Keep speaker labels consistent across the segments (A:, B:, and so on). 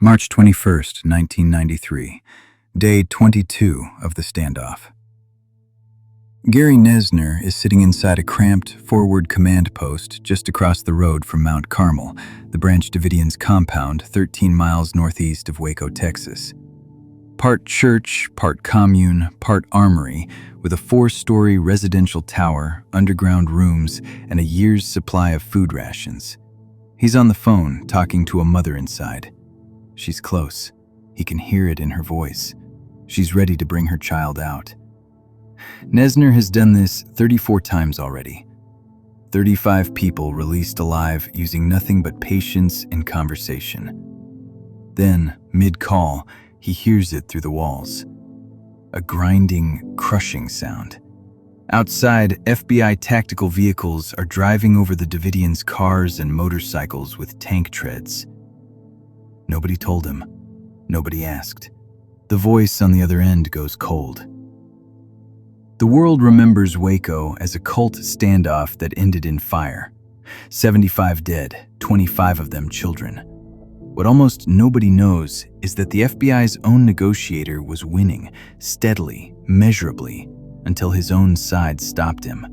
A: March 21st, 1993, day 22 of the standoff. Gary Noesner is sitting inside a cramped forward command post just across the road from Mount Carmel, the Branch Davidian's compound 13 miles northeast of Waco, Texas. Part church, part commune, part armory, with a 4-story residential tower, underground rooms, and a year's supply of food rations. He's on the phone, talking to a mother inside. She's close. He can hear it in her voice. She's ready to bring her child out. Noesner has done this 34 times already. 35 people released alive using nothing but patience and conversation. Then, mid-call, he hears it through the walls. A grinding, crushing sound. Outside, FBI tactical vehicles are driving over the Davidians' cars and motorcycles with tank treads. Nobody told him. Nobody asked. The voice on the other end goes cold. The world remembers Waco as a cult standoff that ended in fire. 75 dead, 25 of them children. What almost nobody knows is that the FBI's own negotiator was winning, steadily, measurably, until his own side stopped him.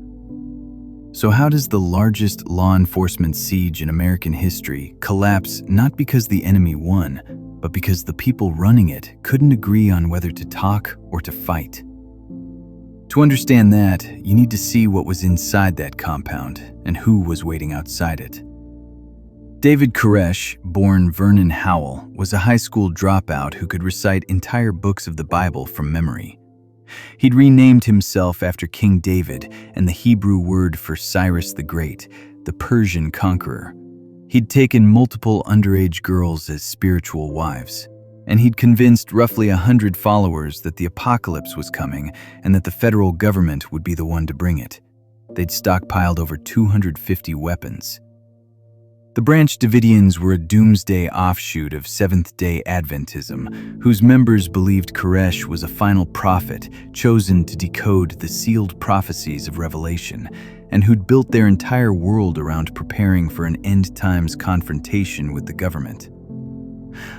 A: So how does the largest law enforcement siege in American history collapse not because the enemy won, but because the people running it couldn't agree on whether to talk or to fight? To understand that, you need to see what was inside that compound and who was waiting outside it. David Koresh, born Vernon Howell, was a high school dropout who could recite entire books of the Bible from memory. He'd renamed himself after King David and the Hebrew word for Cyrus the Great, the Persian conqueror. He'd taken multiple underage girls as spiritual wives, and he'd convinced roughly 100 followers that the apocalypse was coming and that the federal government would be the one to bring it. They'd stockpiled over 250 weapons. The Branch Davidians were a doomsday offshoot of Seventh-day Adventism, whose members believed Koresh was a final prophet chosen to decode the sealed prophecies of Revelation, and who'd built their entire world around preparing for an end-times confrontation with the government.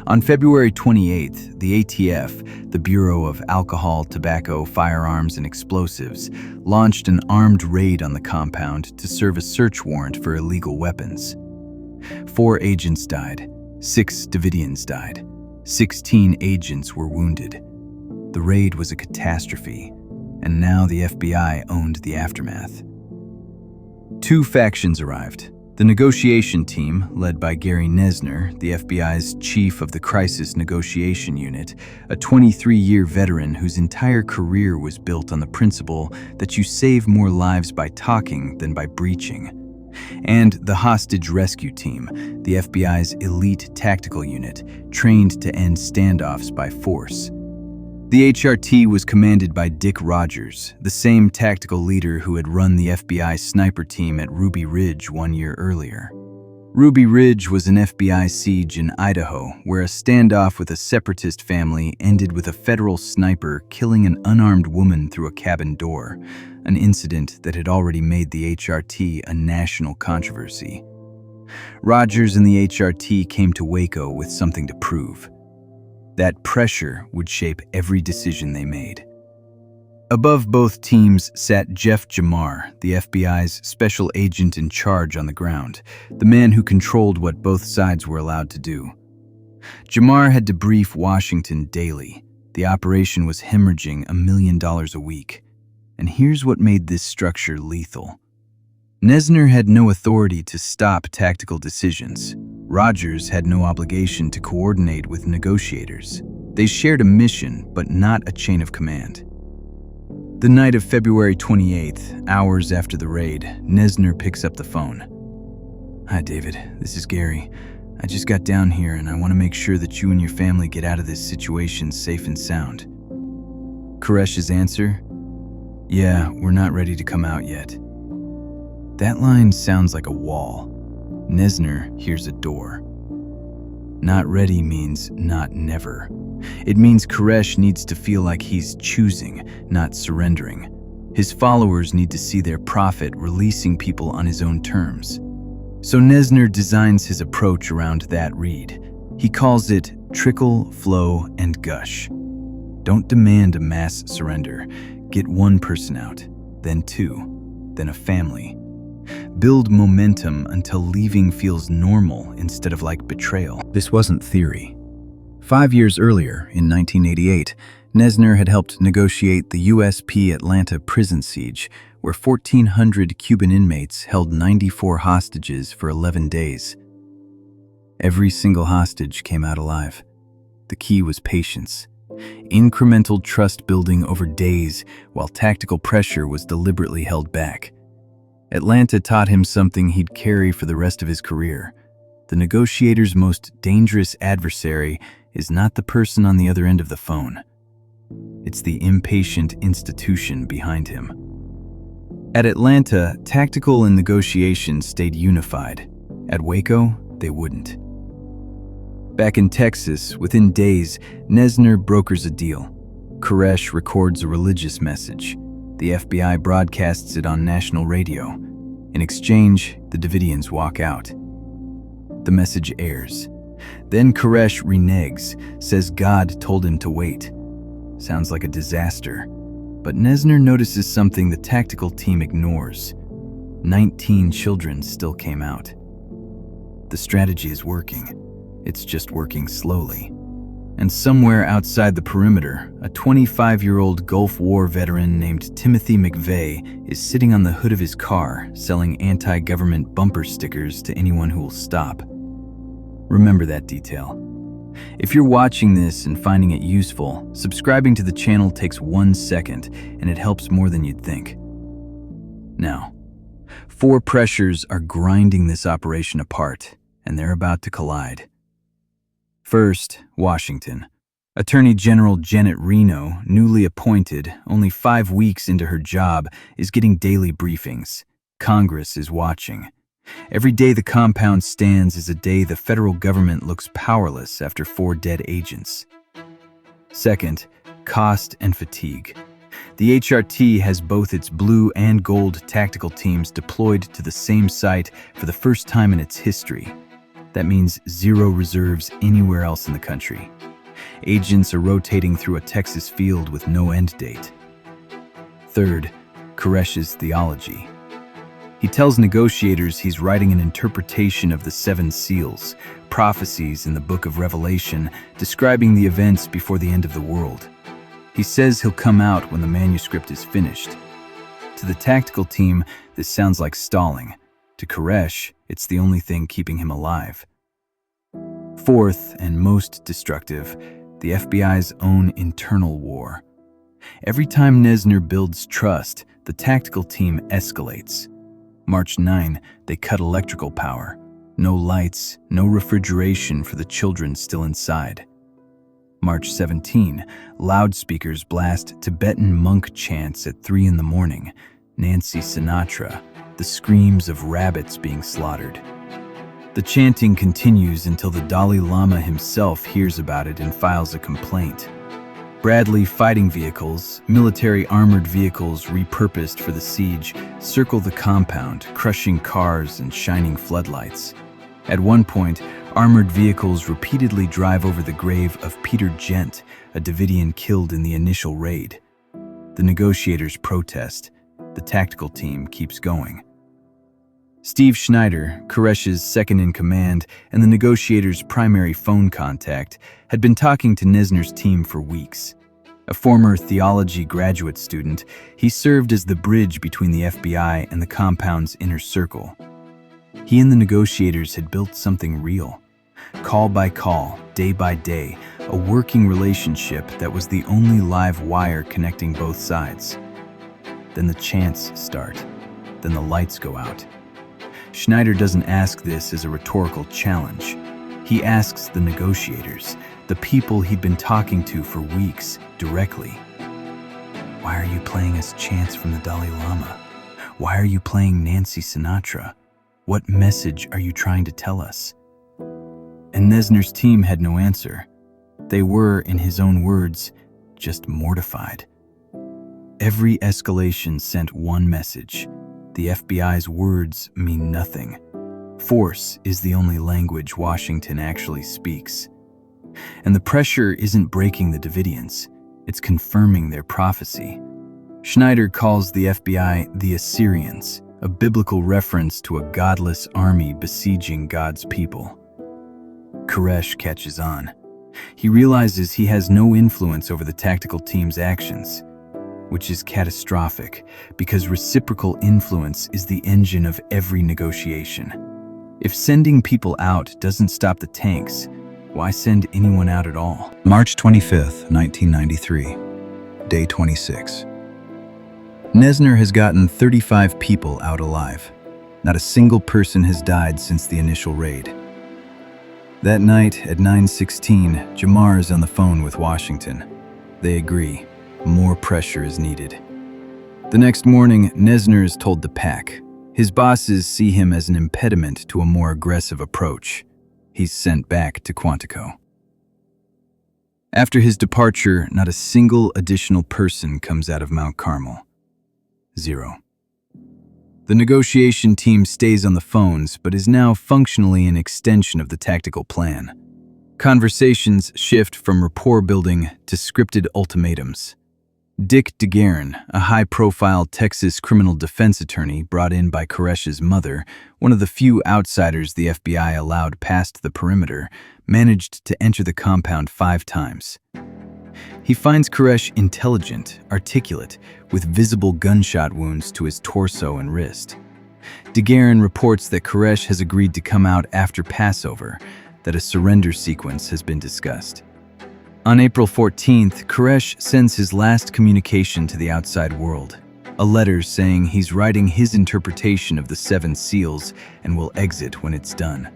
A: On February 28th, the ATF, the Bureau of Alcohol, Tobacco, Firearms, and Explosives, launched an armed raid on the compound to serve a search warrant for illegal weapons. 4 agents died, 6 Davidians died, 16 agents were wounded. The raid was a catastrophe, and now the FBI owned the aftermath. 2 factions arrived. The negotiation team, led by Gary Noesner, the FBI's chief of the Crisis Negotiation Unit, a 23-year veteran whose entire career was built on the principle that you save more lives by talking than by breaching. And the hostage rescue team, the FBI's elite tactical unit, trained to end standoffs by force. The HRT was commanded by Dick Rogers, the same tactical leader who had run the FBI sniper team at Ruby Ridge 1 year earlier. Ruby Ridge was an FBI siege in Idaho, where a standoff with a separatist family ended with a federal sniper killing an unarmed woman through a cabin door, an incident that had already made the HRT a national controversy. Rogers and the HRT came to Waco with something to prove. That pressure would shape every decision they made. Above both teams sat Jeff Jamar, the FBI's special agent in charge on the ground, the man who controlled what both sides were allowed to do. Jamar had to brief Washington daily. The operation was hemorrhaging $1 million a week. And here's what made this structure lethal. Noesner had no authority to stop tactical decisions. Rogers had no obligation to coordinate with negotiators. They shared a mission, but not a chain of command. The night of February 28th, hours after the raid, Noesner picks up the phone. "Hi, David. This is Gary. I just got down here and I want to make sure that you and your family get out of this situation safe and sound." Koresh's answer? "Yeah, we're not ready to come out yet." That line sounds like a wall. Noesner hears a door. Not ready means not never. It means Koresh needs to feel like he's choosing, not surrendering. His followers need to see their prophet releasing people on his own terms. So Noesner designs his approach around that read. He calls it Trickle, flow, and gush. Don't demand a mass surrender. Get one person out, then two, then a family. Build momentum until leaving feels normal instead of like betrayal. This wasn't theory. 5 years earlier, in 1988, Noesner had helped negotiate the USP Atlanta prison siege, where 1,400 Cuban inmates held 94 hostages for 11 days. Every single hostage came out alive. The key was patience. Incremental trust building over days, while tactical pressure was deliberately held back. Atlanta taught him something he'd carry for the rest of his career. The negotiator's most dangerous adversary is not the person on the other end of the phone. It's the impatient institution behind him. At Atlanta, tactical and negotiation stayed unified. At Waco, they wouldn't. Back in Texas, within days, Noesner brokers a deal. Koresh records a religious message. The FBI broadcasts it on national radio. In exchange, the Davidians walk out. The message airs. Then Koresh reneges, says God told him to wait. Sounds like a disaster. But Noesner notices something the tactical team ignores. 19 children still came out. The strategy is working. It's just working slowly. And somewhere outside the perimeter, a 25-year-old Gulf War veteran named Timothy McVeigh is sitting on the hood of his car, selling anti-government bumper stickers to anyone who will stop. Remember that detail. If you're watching this and finding it useful, subscribing to the channel takes 1 second, and it helps more than you'd think. Now, 4 pressures are grinding this operation apart, and they're about to collide. First, Washington. Attorney General Janet Reno, newly appointed, only 5 weeks into her job, is getting daily briefings. Congress is watching. Every day the compound stands is a day the federal government looks powerless after 4 dead agents. Second, cost and fatigue. The HRT has both its blue and gold tactical teams deployed to the same site for the first time in its history. That means 0 reserves anywhere else in the country. Agents are rotating through a Texas field with no end date. Third, Koresh's theology. He tells negotiators he's writing an interpretation of the 7 seals, prophecies in the book of Revelation describing the events before the end of the world. He says he'll come out when the manuscript is finished. To the tactical team, this sounds like stalling. To Koresh, it's the only thing keeping him alive. Fourth, and most destructive, the FBI's own internal war. Every time Noesner builds trust, the tactical team escalates. March 9, they cut electrical power. No lights, no refrigeration for the children still inside. March 17, loudspeakers blast Tibetan monk chants at 3 in the morning. Nancy Sinatra, the screams of rabbits being slaughtered. The chanting continues until the Dalai Lama himself hears about it and files a complaint. Bradley fighting vehicles, military armored vehicles repurposed for the siege, circle the compound, crushing cars and shining floodlights. At one point, armored vehicles repeatedly drive over the grave of Peter Gent, a Davidian killed in the initial raid. The negotiators protest. The tactical team keeps going. Steve Schneider, Koresh's second-in-command and the negotiators' primary phone contact, had been talking to Noesner's team for weeks. A former theology graduate student, he served as the bridge between the FBI and the compound's inner circle. He and the negotiators had built something real. Call by call, day by day, a working relationship that was the only live wire connecting both sides. Then the chants start. Then the lights go out. Schneider doesn't ask this as a rhetorical challenge. He asks the negotiators, the people he'd been talking to for weeks, directly. Why are you playing us chants from the Dalai Lama? Why are you playing Nancy Sinatra? What message are you trying to tell us? And Noesner's team had no answer. They were, in his own words, just mortified. Every escalation sent one message. The FBI's words mean nothing. Force is the only language Washington actually speaks. And the pressure isn't breaking the Davidians, it's confirming their prophecy. Schneider calls the FBI the Assyrians, a biblical reference to a godless army besieging God's people. Koresh catches on. He realizes he has no influence over the tactical team's actions, which is catastrophic because reciprocal influence is the engine of every negotiation. If sending people out doesn't stop the tanks, why send anyone out at all? March 25th, 1993, day 26. Noesner has gotten 35 people out alive. Not a single person has died since the initial raid. That night at 9:16, Jamar is on the phone with Washington. They agree. More pressure is needed. The next morning, Noesner is told to pack. His bosses see him as an impediment to a more aggressive approach. He's sent back to Quantico. After his departure, not a single additional person comes out of Mount Carmel. 0. The negotiation team stays on the phones, but is now functionally an extension of the tactical plan. Conversations shift from rapport building to scripted ultimatums. Dick DeGuerin, a high-profile Texas criminal defense attorney brought in by Koresh's mother, one of the few outsiders the FBI allowed past the perimeter, managed to enter the compound 5 times. He finds Koresh intelligent, articulate, with visible gunshot wounds to his torso and wrist. DeGuerin reports that Koresh has agreed to come out after Passover, that a surrender sequence has been discussed. On April 14th, Koresh sends his last communication to the outside world, a letter saying he's writing his interpretation of the 7 seals and will exit when it's done.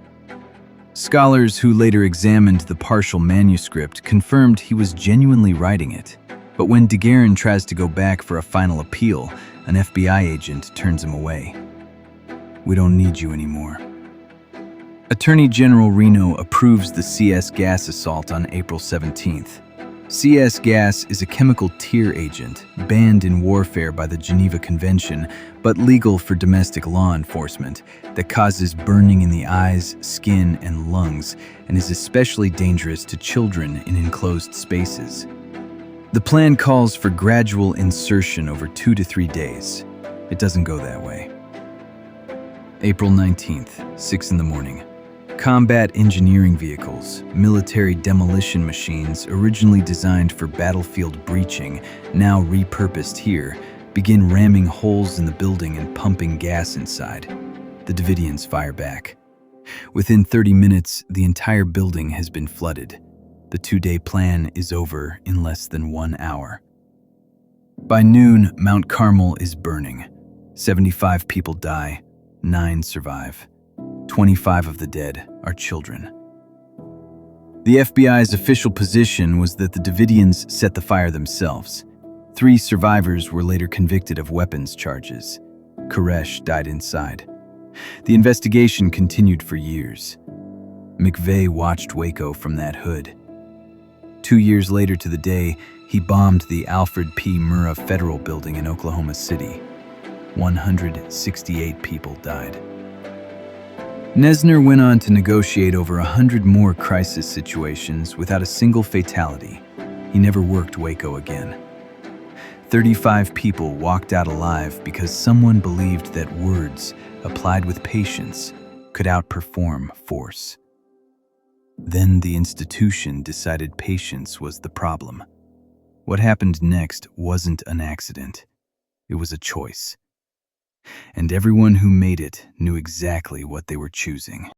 A: Scholars who later examined the partial manuscript confirmed he was genuinely writing it, but when DeGuerin tries to go back for a final appeal, an FBI agent turns him away. "We don't need you anymore." Attorney General Reno approves the CS gas assault on April 17th. CS gas is a chemical tear agent, banned in warfare by the Geneva Convention, but legal for domestic law enforcement, that causes burning in the eyes, skin, and lungs, and is especially dangerous to children in enclosed spaces. The plan calls for gradual insertion over 2 to 3 days. It doesn't go that way. April 19th, 6 in the morning. Combat engineering vehicles, military demolition machines originally designed for battlefield breaching, now repurposed here, begin ramming holes in the building and pumping gas inside. The Davidians fire back. Within 30 minutes, the entire building has been flooded. The 2-day plan is over in less than 1 hour. By noon, Mount Carmel is burning. 75 people die, 9 survive. 25 of the dead are children. The FBI's official position was that the Davidians set the fire themselves. 3 survivors were later convicted of weapons charges. Koresh died inside. The investigation continued for years. McVeigh watched Waco from that hood. 2 years later to the day, he bombed the Alfred P. Murrah Federal Building in Oklahoma City. 168 people died. Noesner went on to negotiate over 100 more crisis situations without a single fatality. He never worked Waco again. 35 people walked out alive because someone believed that words, applied with patience, could outperform force. Then the institution decided patience was the problem. What happened next wasn't an accident. It was a choice. And everyone who made it knew exactly what they were choosing.